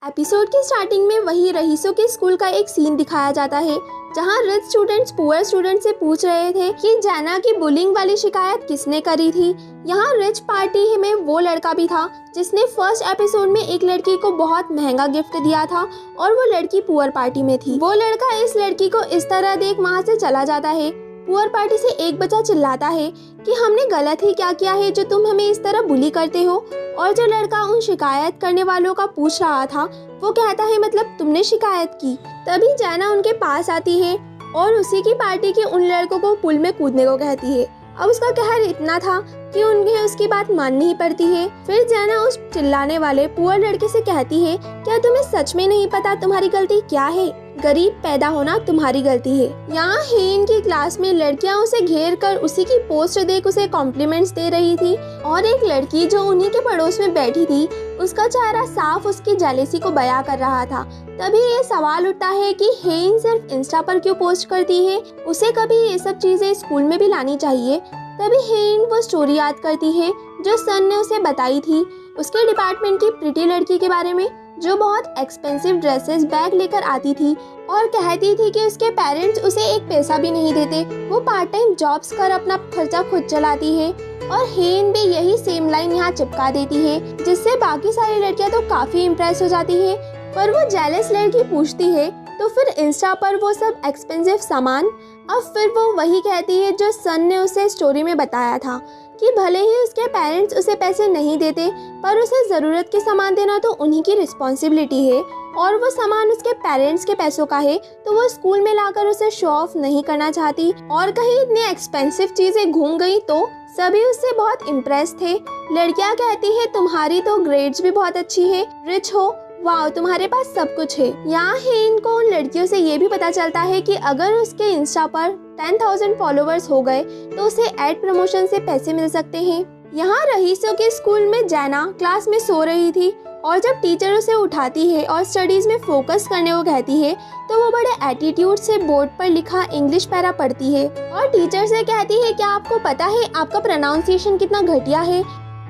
Episode की starting में वही रईसों के स्कूल का एक सीन दिखाया जाता है जहां रिच स्टूडेंट्स पुअर स्टूडेंट से पूछ रहे थे कि जैना की बुलिंग वाली शिकायत किसने करी थी। यहाँ रिच पार्टी में वो लड़का भी था जिसने फर्स्ट एपिसोड में एक लड़की को बहुत महंगा गिफ्ट दिया था और वो लड़की पुअर पार्टी में थी। वो लड़का इस लड़की को इस तरह देख वहाँ से चला जाता है। पुअर पार्टी से एक बच्चा चिल्लाता है कि हमने गलत ही क्या किया है जो तुम हमें इस तरह बुली करते हो। और जो लड़का उन शिकायत करने वालों का पूछ रहा था वो कहता है मतलब तुमने शिकायत की। तभी जैना उनके पास आती है और उसी की पार्टी के उन लड़कों को पुल में कूदने को कहती है। अब उसका कहर इतना था कि उन्हें उसकी बात माननी ही पड़ती है। फिर जैना उस चिल्लाने वाले पुअर लड़के से कहती है क्या तुम्हें सच में नहीं पता तुम्हारी गलती क्या है? गरीब पैदा होना तुम्हारी गलती है। यहाँ हेन की क्लास में लड़कियां उसे घेर कर उसी की पोस्ट देख उसे कॉम्प्लीमेंट्स दे रही थी और एक लड़की जो उन्हीं के पड़ोस में बैठी थी उसका चेहरा साफ उसकी जेलेसी को बयां कर रहा था। तभी ये सवाल उठता है कि हेन सिर्फ इंस्टा पर क्यों पोस्ट करती है, उसे कभी ये सब चीजें स्कूल में भी लानी चाहिए। तभी हेन वो स्टोरी याद करती है जो सन ने उसे बताई थी उसके डिपार्टमेंट की प्रिटी लड़की के बारे में जो बहुत एक्सपेंसिव ड्रेसेस बैग लेकर आती थी और कहती थी कि उसके पेरेंट्स उसे एक पैसा भी नहीं देते, वो पार्ट टाइम जॉब्स कर अपना खर्चा खुद चलाती है। और हेन भी यही सेम लाइन यहाँ चिपका देती है जिससे बाकी सारी लड़कियां तो काफी इम्प्रेस हो जाती है। पर वो जेलस लड़की पूछती है तो फिर इंस्टा पर वो सब एक्सपेंसिव सामान। अब फिर वो वही कहती है जो सन ने उसे स्टोरी में बताया था कि भले ही उसके पेरेंट्स उसे पैसे नहीं देते पर उसे ज़रूरत के सामान देना तो उन्हीं की रिस्पॉन्सिबिलिटी है और वो सामान उसके पेरेंट्स के पैसों का है तो वो स्कूल में लाकर उसे शो ऑफ नहीं करना चाहती। और कहीं इतनी एक्सपेंसिव चीज़ें घूम गई तो सभी उससे बहुत इम्प्रेस थे। लड़कियां कहती है तुम्हारी तो ग्रेड्स भी बहुत अच्छी है, रिच हो, वाह तुम्हारे पास सब कुछ है। यहाँ हेन को उन लड़कियों से ये भी पता चलता है कि अगर उसके इंस्टा पर 10,000 फॉलोवर्स हो गए तो उसे एड प्रमोशन से पैसे मिल सकते हैं। यहाँ रईसों के स्कूल में जैना क्लास में सो रही थी और जब टीचर उसे उठाती है और स्टडीज में फोकस करने को कहती है तो वो बड़े एटीट्यूड से बोर्ड पर लिखा इंग्लिश पैरा पढ़ती है और टीचर से कहती है क्या आपको पता है आपका प्रोनाउंसिएशन कितना घटिया है,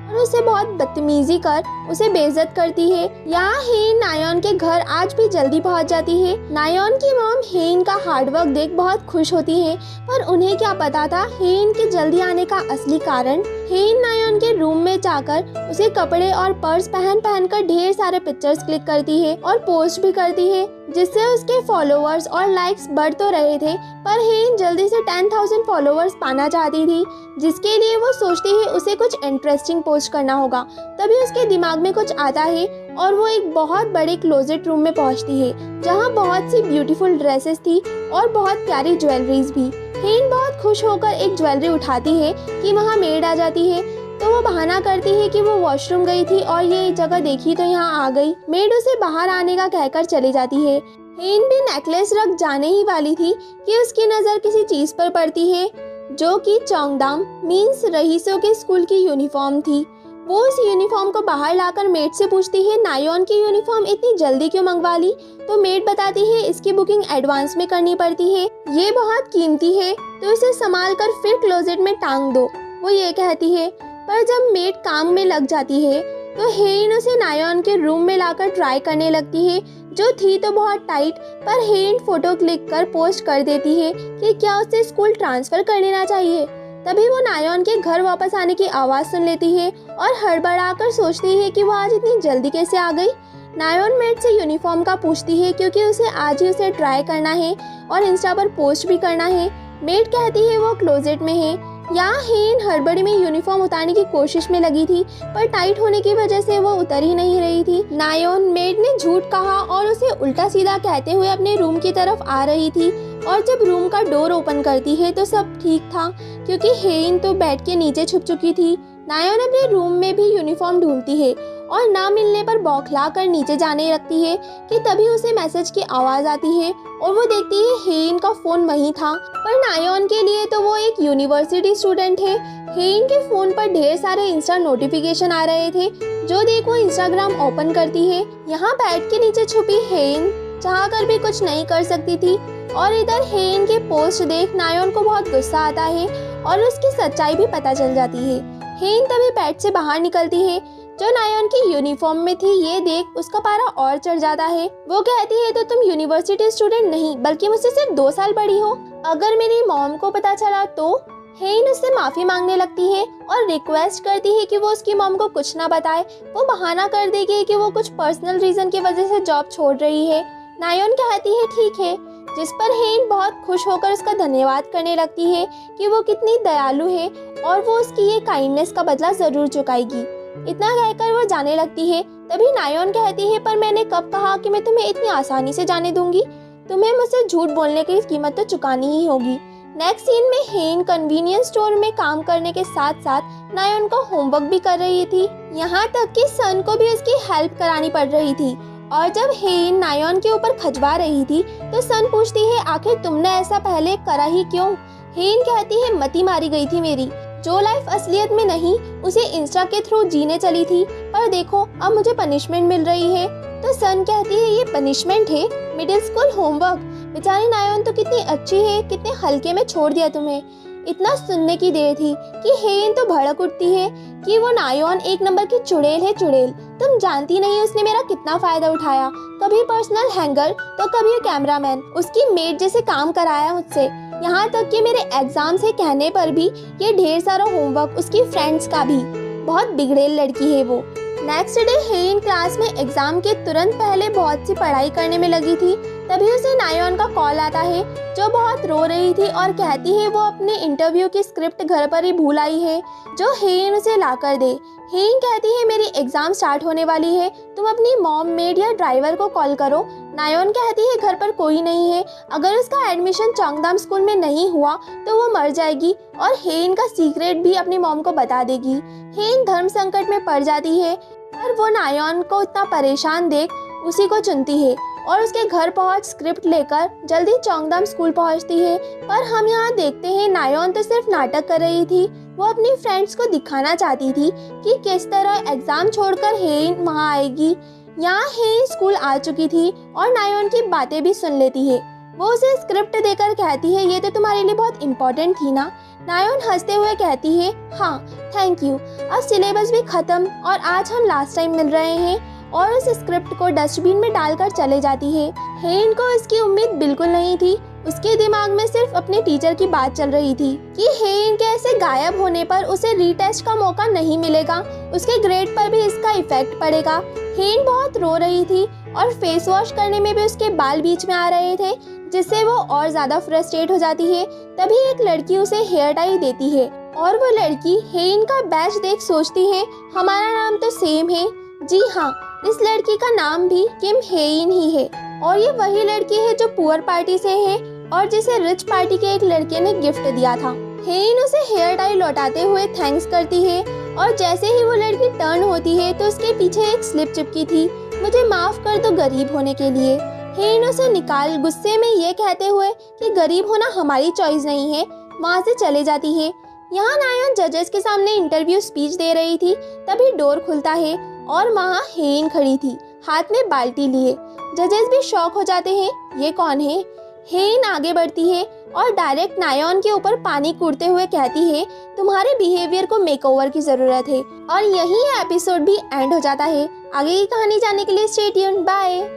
और उसे बहुत बदतमीजी कर उसे बेइज्जत करती है। यहाँ हेन नायोन के घर आज भी जल्दी पहुँच जाती है। नायोन की मॉम हेन का हार्डवर्क देख बहुत खुश होती है पर उन्हें क्या पता था हेन के जल्दी आने का असली कारण। हेन नायोन के रूम में जाकर उसे कपड़े और पर्स पहन कर ढेर सारे पिक्चर्स क्लिक करती है और पोस्ट भी करती है जिससे उसके फॉलोअर्स और लाइक्स बढ़ तो रहे थे पर हेन जल्दी से 10,000 फॉलोअर्स पाना चाहती थी जिसके लिए वो सोचती है उसे कुछ इंटरेस्टिंग पोस्ट करना होगा। तभी उसके दिमाग में कुछ आता है और वो एक बहुत बड़े क्लोजेट रूम में पहुंचती है जहां बहुत सी ब्यूटीफुल ड्रेसेस थी और बहुत प्यारी ज्वेलरीज भी। हेन बहुत खुश होकर एक ज्वेलरी उठाती है कि वहाँ मेड आ जाती है तो वो बहाना करती है कि वो वॉशरूम गई थी और ये जगह देखी तो यहाँ आ गई। मेड उसे बाहर आने का कहकर चली जाती है। हेन भी नेकलेस रख जाने ही वाली थी कि उसकी नज़र किसी चीज़ पर पड़ती है जो कि चोंगडाम मीन्स रईसों के स्कूल की यूनिफॉर्म थी। वो उस यूनिफॉर्म को बाहर लाकर मेड से पूछती है नायोन की यूनिफॉर्म इतनी जल्दी क्यों मंगवा ली, तो मेड बताती है इसकी बुकिंग एडवांस में करनी पड़ती है, ये बहुत कीमती है तो इसे संभाल कर फिर क्लोजेट में टांग दो, वो ये कहती है। पर जब मेड काम में लग जाती है तो हेन उसे नायोन के रूम में लाकर ट्राई करने लगती है जो थी तो बहुत टाइट। पर हेन फोटो क्लिक कर पोस्ट कर देती है कि क्या उसे स्कूल ट्रांसफर कर लेना चाहिए। तभी वो नायोन के घर वापस आने की आवाज़ सुन लेती है और हड़बड़ाकर सोचती है कि वो आज इतनी जल्दी कैसे आ गई। नायोन मेड से यूनिफॉर्म का पूछती है क्योंकि उसे आज ही उसे ट्राई करना है और इंस्टा पर पोस्ट भी करना है। मेड कहती है वो क्लोजेट में है। यहाँ हेन हड़बड़ी में यूनिफॉर्म उतारने की कोशिश में लगी थी पर टाइट होने की वजह से वो उतर ही नहीं रही थी। नायोन मेड ने झूठ कहा और उसे उल्टा सीधा कहते हुए अपने रूम की तरफ आ रही थी और जब रूम का डोर ओपन करती है तो सब ठीक था क्योंकि हेन तो बेड के नीचे छुप चुकी थी। नायोन अपने रूम में भी यूनिफॉर्म ढूंढती है और ना मिलने पर बौखला कर नीचे जाने लगती है कि तभी उसे मैसेज की आवाज़ आती है और वो देखती है हेन का फ़ोन वहीं था। पर नायोन के लिए तो वो एक यूनिवर्सिटी स्टूडेंट है। हेन के फ़ोन पर ढेर सारे इंस्टा नोटिफिकेशन आ रहे थे जो देख वो इंस्टाग्राम ओपन करती है। यहाँ बेड के नीचे छुपी हेन चाह कर भी कुछ नहीं कर सकती थी और इधर हेन के पोस्ट देख नायोन को बहुत गुस्सा आता है और उसकी सच्चाई भी पता चल जाती है। हेन तभी बेड से बाहर निकलती है जो नायोन की यूनिफॉर्म में थी ये देख उसका पारा और चढ़ जाता है। वो कहती है तो तुम यूनिवर्सिटी स्टूडेंट नहीं बल्कि मुझसे सिर्फ 2 साल बड़ी हो। अगर मेरी मॉम को पता चला तो। हेन उससे माफी मांगने लगती है और रिक्वेस्ट करती है कि वो उसकी मॉम को कुछ ना बताए। वो बहाना कर देगी कि वो कुछ पर्सनल रीजन की वजह से जॉब छोड़ रही है। नायोन कहती है ठीक है, जिस पर हेन बहुत खुश होकर उसका धन्यवाद करने लगती है कि वो कितनी दयालु है और वो उसकी ये काइंडनेस का बदला जरूर चुकाएगी। इतना कहकर वो जाने लगती है। तभी नायोन कहती है पर मैंने कब कहा कि मैं तुम्हें इतनी आसानी से जाने दूंगी। तुम्हें मुझसे झूठ बोलने की कीमत तो चुकानी ही होगी। नेक्स्ट सीन में हेन कन्वीनियंस स्टोर में काम करने के साथ साथ नायोन को होमवर्क भी कर रही थी। यहाँ तक कि सन को भी उसकी हेल्प करानी पड़ रही थी। और जब हेन नायोन के ऊपर खजवा रही थी तो सन पूछती है आखिर तुमने ऐसा पहले करा ही क्यों। हेन कहती है मती मारी गई थी मेरी। जो लाइफ असलियत में नहीं उसे इंस्टा के थ्रू जीने चली थी, पर देखो अब मुझे पनिशमेंट मिल रही है। तो सन कहती है ये पनिशमेंट है, मिडिल स्कूल होमवर्क। बेचारी नायोन तो कितनी अच्छी है, कितने हल्के में छोड़ दिया तुम्हें। इतना सुनने की देर थी कि हेन तो भड़क उठती है कि वो नायोन एक नंबर की चुड़ैल है, चुड़ैल। तुम जानती नहीं उसने मेरा कितना फायदा उठाया, कभी पर्सनल हैंगर तो कभी कैमरामैन, उसकी मेड जैसे काम कराया मुझसे। यहाँ तक कि मेरे एग्जाम से कहने पर भी ये ढेर सारा होमवर्क उसकी फ्रेंड्स का भी। बहुत बिगड़ेल लड़की है वो। नेक्स्ट डे हेन क्लास में एग्जाम के तुरंत पहले बहुत सी पढ़ाई करने में लगी थी। तभी उसे नायोन का कॉल आता है जो बहुत रो रही थी और कहती है वो अपने इंटरव्यू की स्क्रिप्ट घर पर ही भूल आई है जो हेन उसे ला कर दे। हेन कहती है मेरी एग्जाम स्टार्ट होने वाली है, तुम अपनी मॉम, मेड या ड्राइवर को कॉल करो। नायोन कहती है घर पर कोई नहीं है, अगर उसका एडमिशन चोंगदाम स्कूल में नहीं हुआ तो वो मर जाएगी और हेन का सीक्रेट भी अपनी मॉम को बता देगी। हेन धर्म संकट में पड़ जाती है पर वो नायोन को इतना परेशान देख उसी को चुनती है और उसके घर पहुंच स्क्रिप्ट लेकर जल्दी चोंगदाम स्कूल पहुंचती है। पर हम यहाँ देखते हैं नायोन तो सिर्फ नाटक कर रही थी। वो अपनी फ्रेंड्स को दिखाना चाहती थी कि किस तरह एग्जाम छोड़कर हेन वहाँ आएगी। यहाँ हेन स्कूल आ चुकी थी और नायोन की बातें भी सुन लेती है। वो उसे स्क्रिप्ट देकर कहती है ये तो तुम्हारे लिए बहुत इम्पोर्टेंट थी ना। नायोन हंसते हुए कहती है हाँ थैंक यू, अब सिलेबस भी खत्म और आज हम लास्ट टाइम मिल रहे हैं और उस स्क्रिप्ट को डस्टबिन में डालकर चले जाती है। हेन को इसकी उम्मीद बिल्कुल नहीं थी। उसके दिमाग में सिर्फ अपने टीचर की बात चल रही थी कि हेन के ऐसे गायब होने पर उसे रीटेस्ट का मौका नहीं मिलेगा, उसके ग्रेड पर भी इसका इफेक्ट पड़ेगा। हेन बहुत रो रही थी और फेस वॉश करने में भी उसके बाल बीच में आ रहे थे जिससे वो और ज्यादा फ्रस्ट्रेट हो जाती है। तभी एक लड़की उसे हेयर टाई देती है और वो लड़की हेन का बैच देख सोचती है हमारा नाम तो सेम है। जी हाँ, इस लड़की का नाम भी किम हेइन ही है और ये वही लड़की है जो पुअर पार्टी से है और जिसे रिच पार्टी के एक लड़के ने गिफ्ट दिया था। हेइन उसे हेयर टाई लौटाते हुए थैंक्स करती है और जैसे ही वो लड़की टर्न होती है तो उसके पीछे एक स्लिप चिपकी थी, मुझे माफ कर दो गरीब होने के लिए। हेइन उसे निकाल गुस्से में ये कहते हुए कि गरीब होना हमारी चॉइस नहीं है, वहाँ से चले जाती है। यहाँ नायोन जजेस के सामने इंटरव्यू स्पीच दे रही थी। तभी डोर खुलता है और वहाँ हेन खड़ी थी हाथ में बाल्टी लिए। जजेस भी शॉक हो जाते हैं, ये कौन है। हेन आगे बढ़ती है और डायरेक्ट नायोन के ऊपर पानी कूदते हुए कहती है तुम्हारे बिहेवियर को मेकओवर की जरूरत है। और यही एपिसोड भी एंड हो जाता है। आगे की कहानी जानने के लिए स्टे ट्यून्ड, बाय।